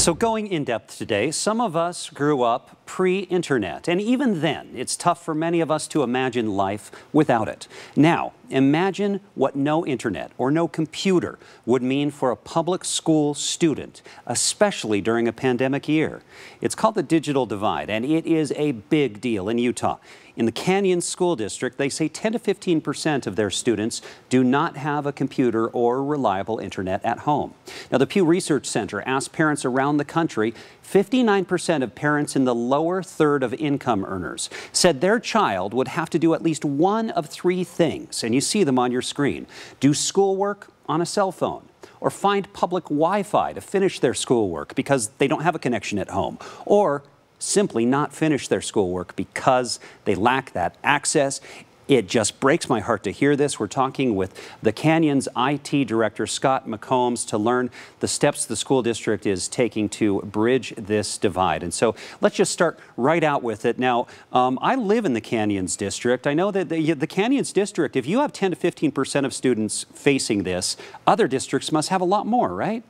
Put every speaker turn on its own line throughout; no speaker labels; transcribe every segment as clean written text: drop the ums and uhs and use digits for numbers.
So going in depth today, some of us grew up pre-internet, and even then, it's tough for many of us to imagine life without it. Now, imagine what no internet or no computer would mean for a public school student, especially during a pandemic year. It's called the digital divide, and it is a big deal in Utah. In the Canyon School District, they say 10 to 15% of their students do not have a computer or reliable internet at home. Now, the Pew Research Center asked parents around the country. 59% of parents in the lower third of income earners said their child would have to do at least one of three things, and you see them on your screen. Do schoolwork on a cell phone, or find public Wi-Fi to finish their schoolwork because they don't have a connection at home, or simply not finish their schoolwork because they lack that access. It just breaks my heart to hear this. We're talking with the Canyon's IT director, Scott McCombs, to learn the steps the school district is taking to bridge this divide. And so let's just start right out with it. Now, I live in the Canyons district. I know that the Canyons district, if you have 10 to 15% of students facing this, other districts must have a lot more, right?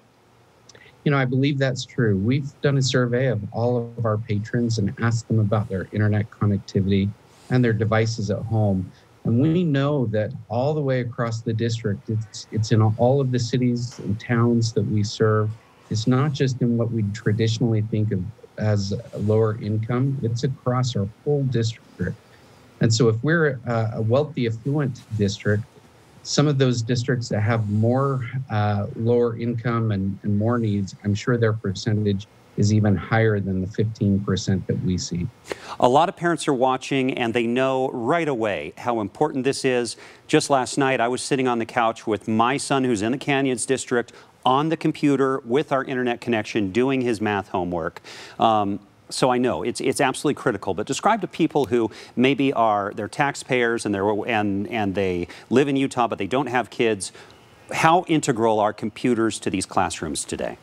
You know, I believe that's true. We've done a survey of all of our patrons and asked them about their internet connectivity and their devices at home. And we know that all the way across the district, it's in all of the cities and towns that we serve. It's not just in what we traditionally think of as lower income, it's across our whole district. And so if we're a wealthy, affluent district, some of those districts that have more lower income and more needs, I'm sure their percentage is even higher than the 15% that we see.
A lot of parents are watching and they know right away how important this is. Just last night, I was sitting on the couch with my son who's in the Canyons district on the computer with our internet connection doing his math homework. So I know it's absolutely critical, but describe to people who maybe they're taxpayers and they live in Utah, but they don't have kids, how integral are computers to these classrooms today?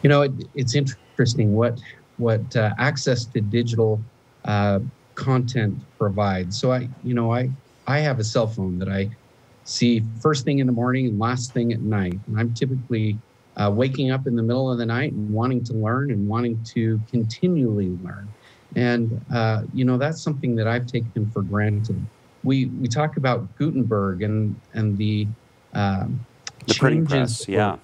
You know, it's interesting what access to digital content provides. So I have a cell phone that I see first thing in the morning and last thing at night. And I'm typically waking up in the middle of the night and wanting to learn and wanting to continually learn. And, that's something that I've taken for granted. We talk about Gutenberg and the
printing press, yeah,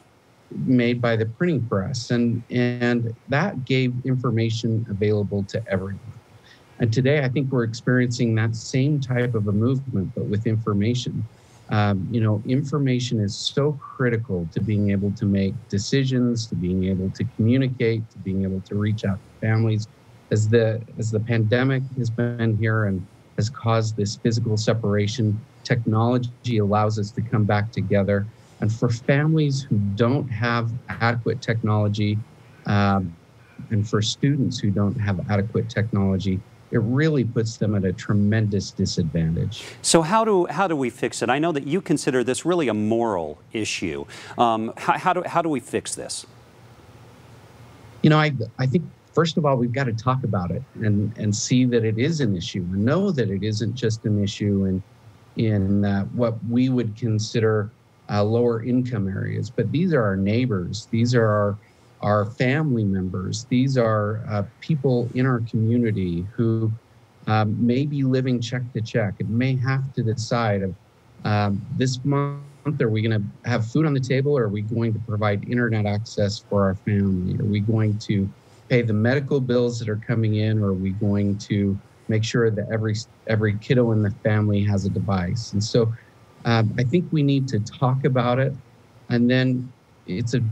made by the printing press. And that gave information available to everyone. And today, I think we're experiencing that same type of a movement, but with information. Information is so critical to being able to make decisions, to being able to communicate, to being able to reach out to families. As the pandemic has been here and has caused this physical separation, technology allows us to come back together. And for families who don't have adequate technology, and for students who don't have adequate technology, it really puts them at a tremendous disadvantage.
So how do we fix it? I know that you consider this really a moral issue. How do we fix this?
You know, I think first of all, we've got to talk about it and see that it is an issue and know that it isn't just an issue in what we would consider lower income areas, but these are our neighbors. These are our family members. These are people in our community who may be living check to check and may have to decide this month, are we going to have food on the table, or are we going to provide internet access for our family? Are we going to pay the medical bills that are coming in, or are we going to make sure that every kiddo in the family has a device? And so I think we need to talk about it. And then it's a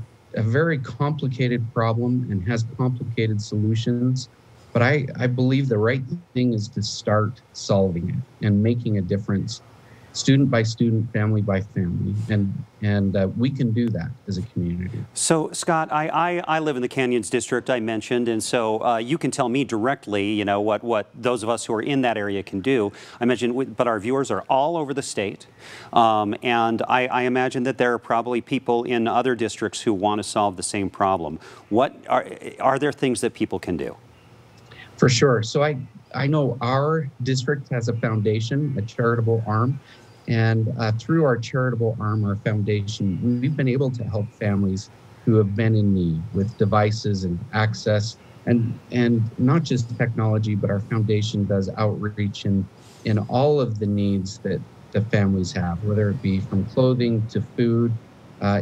very complicated problem and has complicated solutions. But I believe the right thing is to start solving it and making a difference, student by student, family by family. And we can do that as a community.
So, Scott, I live in the Canyons district I mentioned, and so you can tell me directly, what those of us who are in that area can do. I mentioned, but our viewers are all over the state, and I imagine that there are probably people in other districts who want to solve the same problem. What are there things that people can do?
For sure. So I know our district has a foundation, a charitable arm. And through our charitable arm, our foundation, we've been able to help families who have been in need with devices and access, and not just technology, but our foundation does outreach in all of the needs that the families have, whether it be from clothing to food,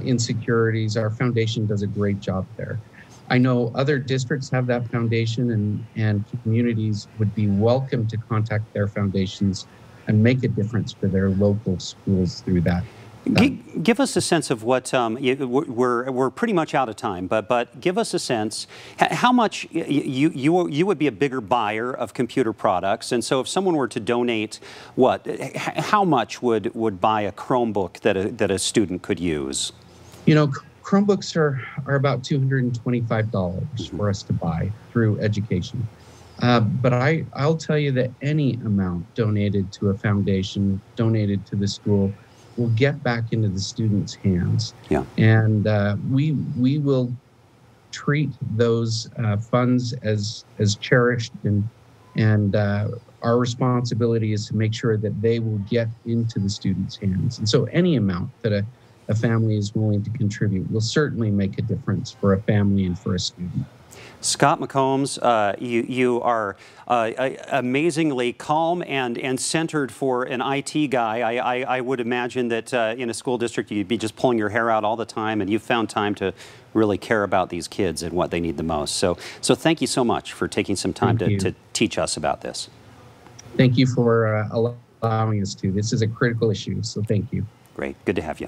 insecurities. Our foundation does a great job there. I know other districts have that foundation, and communities would be welcome to contact their foundations and make a difference for their local schools through that.
Give us a sense of what we're pretty much out of time, but give us a sense how much you would be a bigger buyer of computer products, and so if someone were to donate, how much would buy a Chromebook that a student could use?
You know, Chromebooks are about $225 for us to buy through education. But I'll tell you that any amount donated to a foundation, donated to the school, will get back into the students' hands.
Yeah.
And we will treat those funds as cherished, and our responsibility is to make sure that they will get into the students' hands. And so any amount that a family is willing to contribute will certainly make a difference for a family and for a student.
Scott McCombs, you are amazingly calm and centered for an IT guy. I would imagine that in a school district you'd be just pulling your hair out all the time, and you've found time to really care about these kids and what they need the most. So thank you so much for taking some time to teach us about this.
Thank you for allowing us to. This is a critical issue, so thank you.
Great. Good to have you.